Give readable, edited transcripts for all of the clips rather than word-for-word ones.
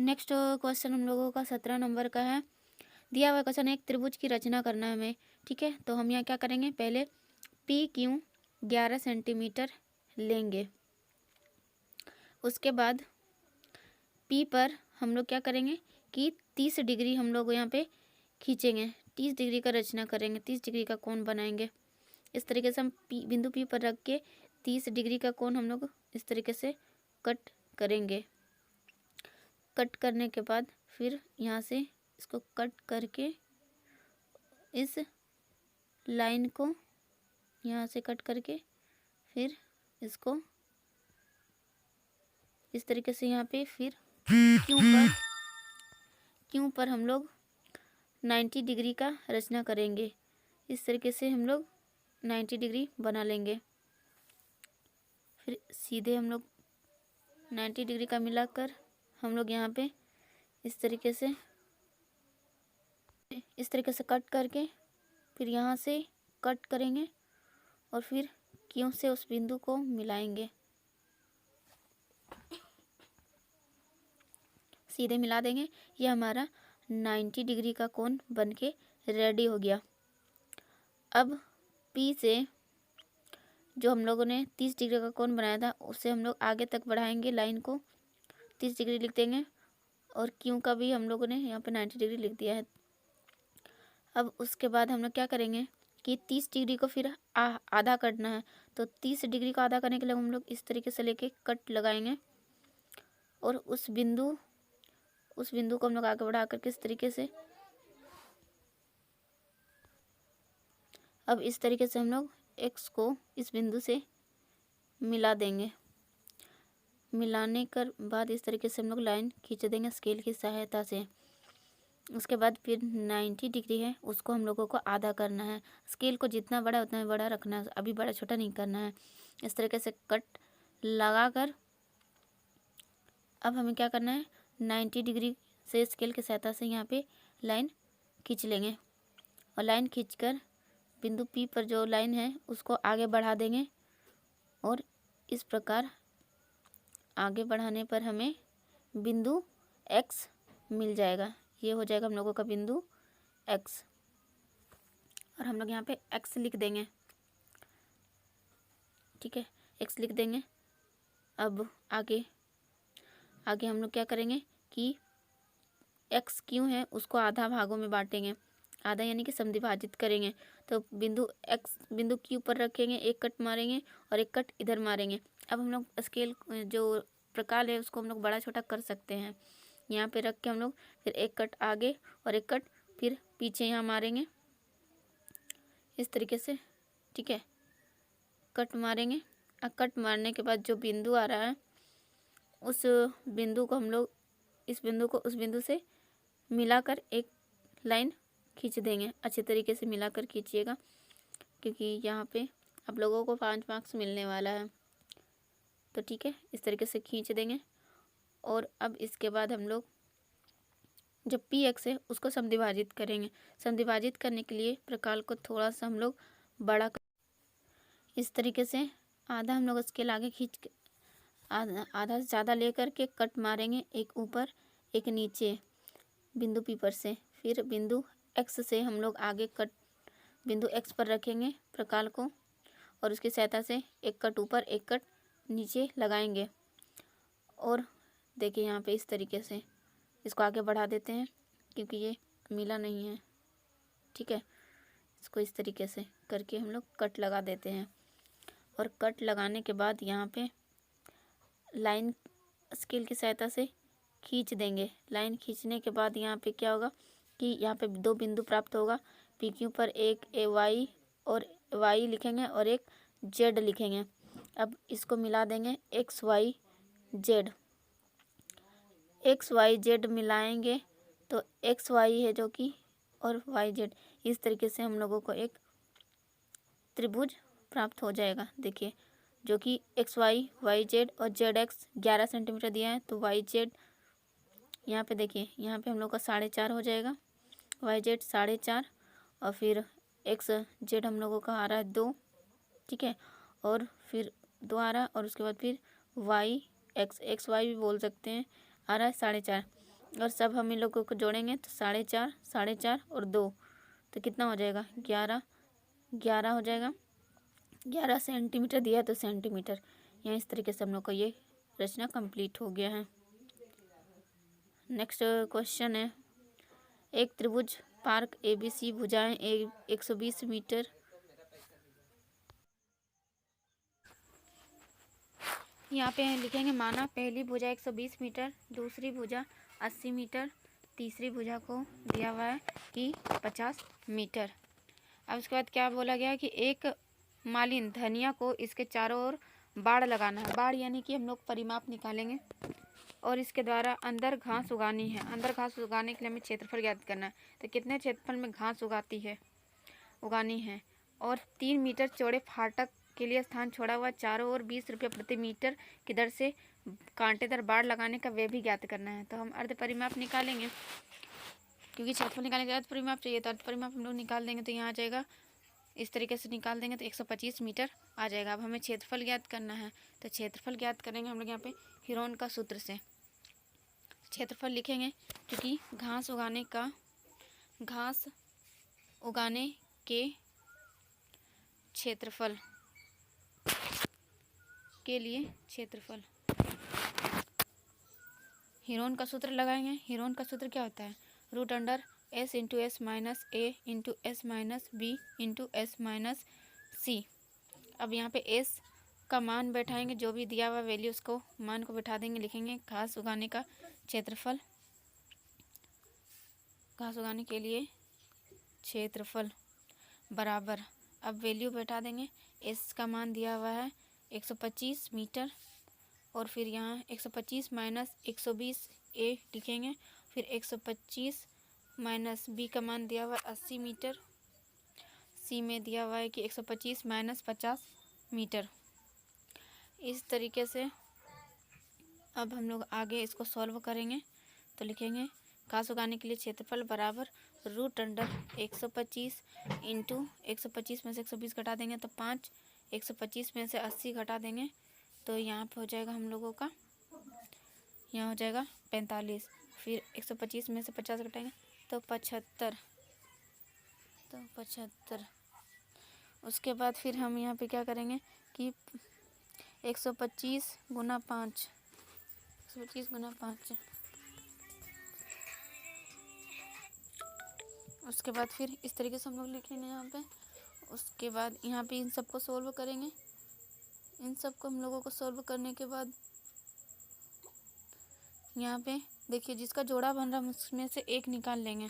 Next question हम लोगों का 17 नंबर का है। दिया हुआ क्वेश्चन एक त्रिभुज की रचना करना है हमें, ठीक है। तो हम यहाँ क्या करेंगे, पहले पी क्यू 11 सेंटीमीटर लेंगे। उसके बाद पी पर हम लोग क्या करेंगे कि 30 डिग्री हम लोग यहाँ पे खींचेंगे, 30 डिग्री का रचना करेंगे, 30 डिग्री का कोण बनाएंगे। इस तरीके से हम बिंदु पी पर रख के 30 डिग्री का कोण हम लोग इस तरीके से कट करेंगे। कट करने के बाद फिर यहाँ से इसको कट करके इस लाइन को यहाँ से कट करके फिर इसको इस तरीके से यहाँ पे फिर क्यों पर हम लोग 90 डिग्री का रचना करेंगे। इस तरीके से हम लोग 90 डिग्री बना लेंगे। फिर सीधे हम लोग 90 डिग्री का मिलाकर हम लोग यहाँ पे इस तरीके से कट करके फिर यहाँ से कट करेंगे और फिर क्यों से उस बिंदु को मिलाएंगे, सीधे मिला देंगे। ये हमारा 90 डिग्री का कोण बनके रेडी हो गया। अब पी से जो हम लोगों ने 30 डिग्री का कोण बनाया था उसे हम लोग आगे तक बढ़ाएंगे, लाइन को 30 डिग्री लिख देंगे और क्यों का भी हम लोगों ने यहाँ पे 90 डिग्री लिख दिया है। अब उसके बाद हम लोग क्या करेंगे कि 30 डिग्री को फिर आधा करना है। तो 30 डिग्री को आधा करने के लिए हम लोग इस तरीके से लेके कट लगाएंगे और उस बिंदु को हम लोग आगे बढ़ा करके इस तरीके से अब इस तरीके से हम लोग x को इस बिंदु से मिला देंगे। मिलाने कर बाद इस तरीके से हम लोग लाइन खींच देंगे स्केल की सहायता से। उसके बाद फिर 90 डिग्री है उसको हम लोगों को आधा करना है। स्केल को जितना बड़ा उतना बड़ा रखना है, अभी बड़ा छोटा नहीं करना है। इस तरीके से कट लगा कर अब हमें क्या करना है, 90 डिग्री से स्केल की सहायता से यहाँ पे लाइन खींच लेंगे और लाइन खींचकर बिंदु पी पर जो लाइन है उसको आगे बढ़ा देंगे और इस प्रकार आगे बढ़ाने पर हमें बिंदु x मिल जाएगा। ये हो जाएगा हम लोगों का बिंदु x और हम लोग यहाँ पे x लिख देंगे, ठीक है, x लिख देंगे। अब आगे हम लोग क्या करेंगे कि x क्यों है उसको आधा भागों में बांटेंगे, आधा यानी कि समद्विभाजित करेंगे। तो बिंदु क्यू पर रखेंगे, एक कट मारेंगे और एक कट इधर मारेंगे। अब हम लोग स्केल जो प्रकार है उसको हम लोग बड़ा छोटा कर सकते हैं। यहाँ पे रख के हम लोग फिर एक कट आगे और एक कट फिर पीछे यहाँ मारेंगे इस तरीके से, ठीक है, कट मारेंगे। अब कट मारने के बाद जो बिंदु आ रहा है उस बिंदु को हम लोग इस बिंदु को उस बिंदु से मिलाकर एक लाइन खींच देंगे। अच्छे तरीके से मिलाकर खींचिएगा क्योंकि यहाँ पे आप लोगों को 5 मार्क्स मिलने वाला है। तो ठीक है, इस तरीके से खींच देंगे और अब इसके बाद हम लोग जो पी एक्स है उसको समद्विभाजित करेंगे। समद्विभाजित करने के लिए प्रकार को थोड़ा सा हम लोग बड़ा इस तरीके से आधा हम लोग इसके आगे खींच आधा से ज़्यादा लेकर के कट मारेंगे, एक ऊपर एक नीचे बिंदु पी पर से। फिर बिंदु एक्स से हम लोग आगे कट बिंदु एक्स पर रखेंगे प्रकार को और उसकी सहायता से एक कट ऊपर एक कट नीचे लगाएंगे और देखिए यहाँ पे इस तरीके से इसको आगे बढ़ा देते हैं क्योंकि ये मिला नहीं है, ठीक है। इसको इस तरीके से करके हम लोग कट लगा देते हैं और कट लगाने के बाद यहाँ पे लाइन स्केल की सहायता से खींच देंगे। लाइन खींचने के बाद यहाँ पे क्या होगा कि यहाँ पे 2 बिंदु प्राप्त होगा। पी क्यू पर एक वाई और वाई लिखेंगे और एक जेड लिखेंगे। अब इसको मिला देंगे एक्स वाई जेड मिलाएंगे तो एक्स वाई है जो कि और वाई जेड, इस तरीके से हम लोगों को एक त्रिभुज प्राप्त हो जाएगा। देखिए जो कि एक्स वाई जेड और जेड एक्स 11 सेंटीमीटर दिया है तो वाई जेड यहाँ पे देखिए यहाँ पे हम लोग का 4.5 हो जाएगा, वाई जेड 4.5 और फिर एक्स जेड हम लोगों का आ रहा है 2, ठीक है, और फिर 2 आ रहा है और उसके बाद फिर वाई एक्स वाई भी बोल सकते हैं आ रहा है 4.5। और सब हम इन लोगों को जोड़ेंगे तो 4.5, 4.5 और 2, तो कितना हो जाएगा 11, 11 हो जाएगा। 11 सेंटीमीटर दिया तो सेंटीमीटर। यहाँ इस तरीके से हम लोग का ये रचना कंप्लीट हो गया है। नेक्स्ट क्वेश्चन है, एक त्रिभुज पार्क ABC भुजाएं 120 मीटर यहाँ पे लिखेंगे। माना पहली भुजा 120 मीटर, दूसरी भुजा 80 मीटर, तीसरी भुजा को दिया हुआ है कि 50 मीटर। अब उसके बाद क्या बोला गया है कि एक मालिन धनिया को इसके चारों ओर बाड़ लगाना है। बाड़ यानी कि हम लोग परिमाप निकालेंगे और इसके द्वारा अंदर घास उगानी है। अंदर घास उगाने के लिए हमें क्षेत्रफल ज्ञात करना है। तो कितने क्षेत्रफल में घास उगानी है और 3 मीटर चौड़े फाटक के लिए स्थान छोड़ा हुआ, चारों ओर 20 रुपये प्रति मीटर की दर से कांटेदार बाड़ लगाने का व्यय भी ज्ञात करना है। तो हम अर्ध परिमाप निकालेंगे, क्योंकि क्षेत्रफल निकालने के अर्ध परिमाप चाहिए, तो अर्ध परिमाप हम लोग निकाल देंगे। तो यहाँ आ जाएगा, इस तरीके से निकाल देंगे तो 125 मीटर आ जाएगा। अब हमें क्षेत्रफल ज्ञात करना है, तो क्षेत्रफल ज्ञात करेंगे हम लोग यहाँ पे हीरोन का सूत्र से। क्षेत्रफल लिखेंगे, क्योंकि घास उगाने के क्षेत्रफल के लिए क्षेत्रफल, हीरोन का सूत्र लगाएंगे। हीरोन का सूत्र क्या होता है, root under s into S minus A into S minus B into S minus C. अब यहाँ पे s का मान बैठाएंगे, जो भी दिया हुआ वैल्यू उसको मान को बैठा देंगे। लिखेंगे घास उगाने का क्षेत्रफल, घास उगाने के लिए क्षेत्रफल बराबर, अब वैल्यू बैठा देंगे। s का मान दिया हुआ है 125 मीटर और फिर यहाँ 125 माइनस 120 a लिखेंगे। फिर 125 माइनस b का मान दिया हुआ है 80 मीटर, c में दिया हुआ है कि 125 माइनस 50 मीटर। इस तरीके से अब हम लोग आगे इसको सॉल्व करेंगे। तो लिखेंगे घास उगाने के लिए क्षेत्रफल बराबर रूट अंडर 125 इंटू 125 में से 120 घटा देंगे तो 5, 125 में से 80 घटा देंगे तो यहाँ पे हो जाएगा हम लोगों का, यहाँ हो जाएगा 45। फिर 125 में से 50 घटाएंगे तो 75, तो 75। उसके बाद फिर हम यहाँ पे क्या करेंगे कि 125 गुना 5, 125 गुना 5। उसके बाद फिर इस तरीके से हम लोग लिखेंगे यहाँ पे। उसके बाद यहाँ पे इन सबको सोल्व करेंगे। इन सबको हम लोगों को सोल्व करने के बाद यहाँ पे देखिए जिसका जोड़ा बन रहा है उसमें से एक निकाल लेंगे।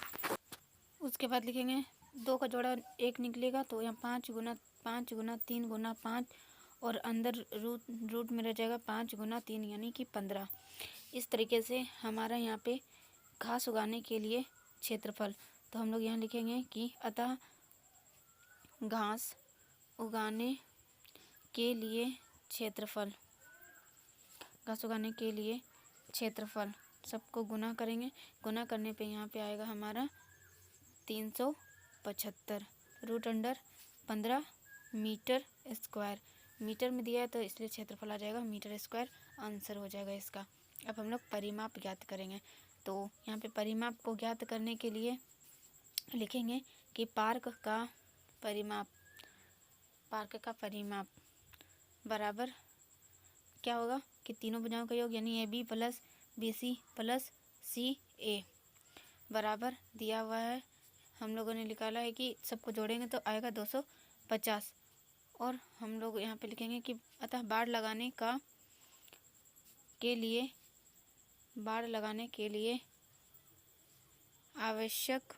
उसके बाद लिखेंगे 2 का जोड़ा 1 निकलेगा तो यहाँ 5 गुना 3 गुना 5 और अंदर रूट में रह जाएगा 5 गुना 3 यानी कि 15। इस तरीके से हमारा यहाँ पे घास उगाने के लिए क्षेत्रफल, तो हम लोग यहाँ लिखेंगे कि अतः घास उगाने के लिए क्षेत्रफल, घास उगाने के लिए क्षेत्रफल सबको गुना करेंगे। गुना करने पे यहाँ पे आएगा हमारा 375 root under 15 metre square. Metre में दिया है तो इसलिए क्षेत्रफल आ जाएगा मीटर स्क्वायर, आंसर हो जाएगा इसका। अब हम लोग परिमाप ज्ञात करेंगे। तो यहाँ पे परिमाप को ज्ञात करने के लिए लिखेंगे कि पार्क का परिमाप बराबर क्या होगा कि तीनों भुजाओं का योग यानी AB plus BC plus CA बराबर दिया हुआ है। हम लोगों ने निकाला है कि सबको जोड़ेंगे तो आएगा 250। और हम लोग यहाँ पे लिखेंगे कि अतः बाड़ लगाने के लिए आवश्यक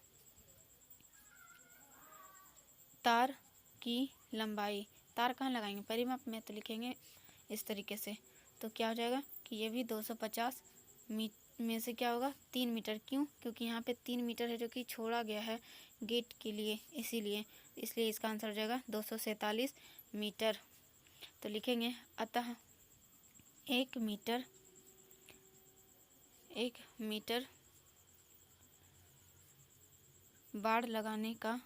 तार की लंबाई, तार कहाँ लगाएंगे परिमाप में, तो लिखेंगे इस तरीके से। तो क्या हो जाएगा कि ये भी 250 में से क्या होगा 3 मीटर। क्यों? क्योंकि यहाँ पे 3 मीटर है जो कि छोड़ा गया है गेट के लिए, इसलिए इसका आंसर हो जाएगा 247 मीटर। तो लिखेंगे अतः 1 मीटर बाड़ लगाने का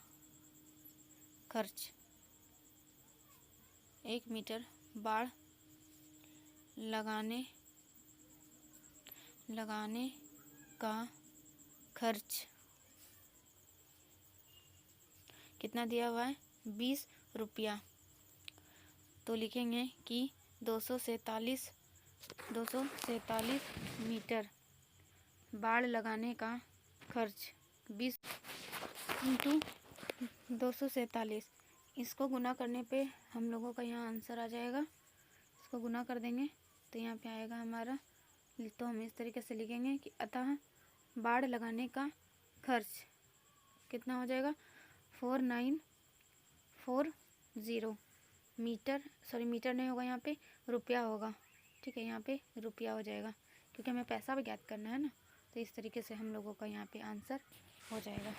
खर्च, 1 मीटर बाड़ लगाने का खर्च कितना दिया हुआ है 20 रुपया। तो लिखेंगे कि 247 मीटर बाड़ लगाने का खर्च 20 इंटू 247। इसको गुना करने पे हम लोगों का यहाँ आंसर आ जाएगा। इसको गुना कर देंगे तो यहाँ पे आएगा हमारा, तो हम इस तरीके से लिखेंगे कि अतः बाड़ लगाने का खर्च कितना हो जाएगा 4940 मीटर, सॉरी मीटर नहीं होगा, यहाँ पे रुपया होगा। ठीक है, यहाँ पे रुपया हो जाएगा क्योंकि हमें पैसा भी ज्ञात करना है ना। तो इस तरीके से हम लोगों का यहाँ पे आंसर हो जाएगा।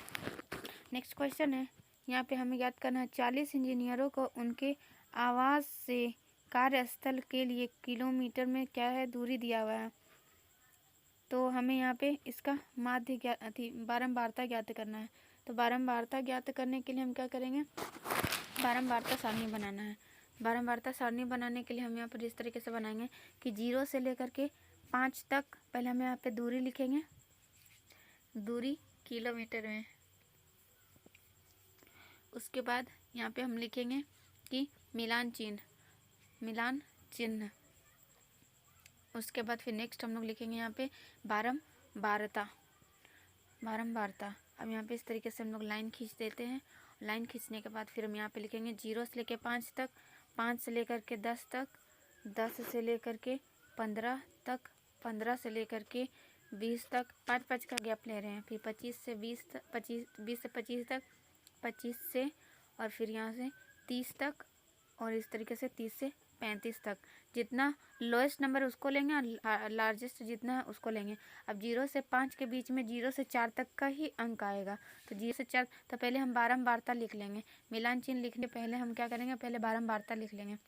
नेक्स्ट क्वेश्चन है, यहाँ पे हमें ज्ञात करना है 40 इंजीनियरों को उनके आवास से कार्यस्थल के लिए किलोमीटर में क्या है दूरी दिया हुआ है। तो हमें यहाँ पे इसका माध्य बारंबारता ज्ञात करना है। तो बारंबारता ज्ञात करने के लिए हम क्या करेंगे, बारंबारता सारणी बनाना है। बारंबारता सारणी बनाने के लिए हम यहाँ पर इस तरीके से बनाएंगे कि 0 से लेकर के 5 तक पहले हम यहाँ पे दूरी लिखेंगे, दूरी किलोमीटर में। उसके बाद यहाँ पे हम लिखेंगे कि मिलान चिन्ह। उसके बाद फिर नेक्स्ट हम लोग लिखेंगे यहाँ पे बारंबारता। अब यहाँ पे इस तरीके से हम लोग लाइन खींच देते हैं। लाइन खींचने के बाद फिर हम यहाँ पे लिखेंगे 0 से लेकर 5 तक, 5 से लेकर के 10 तक, 10 से लेकर के 15 तक, 15 से लेकर के 20 तक, 5 का गैप ले रहे हैं। फिर 25 से 20 तक, 20 से 25 तक, 25 से और फिर यहाँ से 30 तक, और इस तरीके से 30 से 35 तक। जितना लोएस्ट नंबर उसको लेंगे और लार्जेस्ट जितना है उसको लेंगे। अब 0 से 5 के बीच में 0 से 4 तक का ही अंक आएगा। तो 0 से 4, तो पहले हम बारंबारता लिख लेंगे। मिलान चिन्ह लिखने पहले हम क्या करेंगे, पहले बारंबारता लिख लेंगे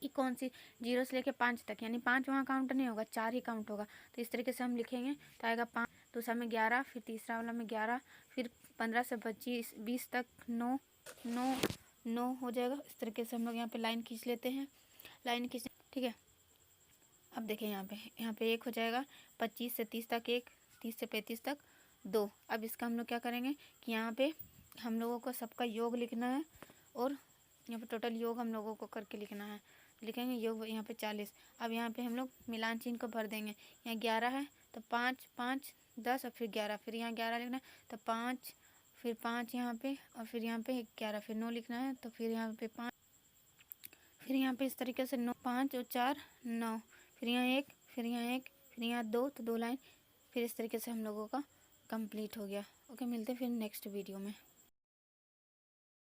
कि कौन सी 0 से लेके 5 तक, यानी 5 वहाँ काउंट नहीं होगा, 4 ही काउंट होगा। तो इस तरीके से हम लिखेंगे तो आएगा 5, दूसरा में 11, फिर तीसरा वाला में 11, फिर 15 से 25 20 तक 9 हो जाएगा। इस तरीके से हम लोग यहाँ पे लाइन खींच लेते हैं, लाइन खींच, ठीक है। अब देखें यहाँ पे 1 हो जाएगा, 25 से 30 तक 1, 30 से 35 तक 2। अब इसका हम लोग क्या करेंगे कि यहाँ पे हम लोगों को सबका योग लिखना है और यहाँ पे टोटल योग हम लोगों को करके लिखना है। लिखेंगे योग यहाँ पे 40। अब यहाँ पे हम लोग मिलान चिन्ह को भर देंगे। यहाँ 11 है तो 5 5 10 और फिर 11, फिर यहाँ 11 लिखना है तो 5, फिर 5 यहाँ पे और फिर यहाँ पे 11, फिर 9 लिखना है तो फिर यहाँ पे 5, फिर यहाँ पे इस तरीके से 9, 5 और 4 9, फिर यहाँ 1, फिर यहाँ 1, फिर यहाँ 2, तो 2 लाइन। फिर इस तरीके से हम लोगों का कंप्लीट हो गया। ओके, मिलते हैं फिर नेक्स्ट वीडियो में।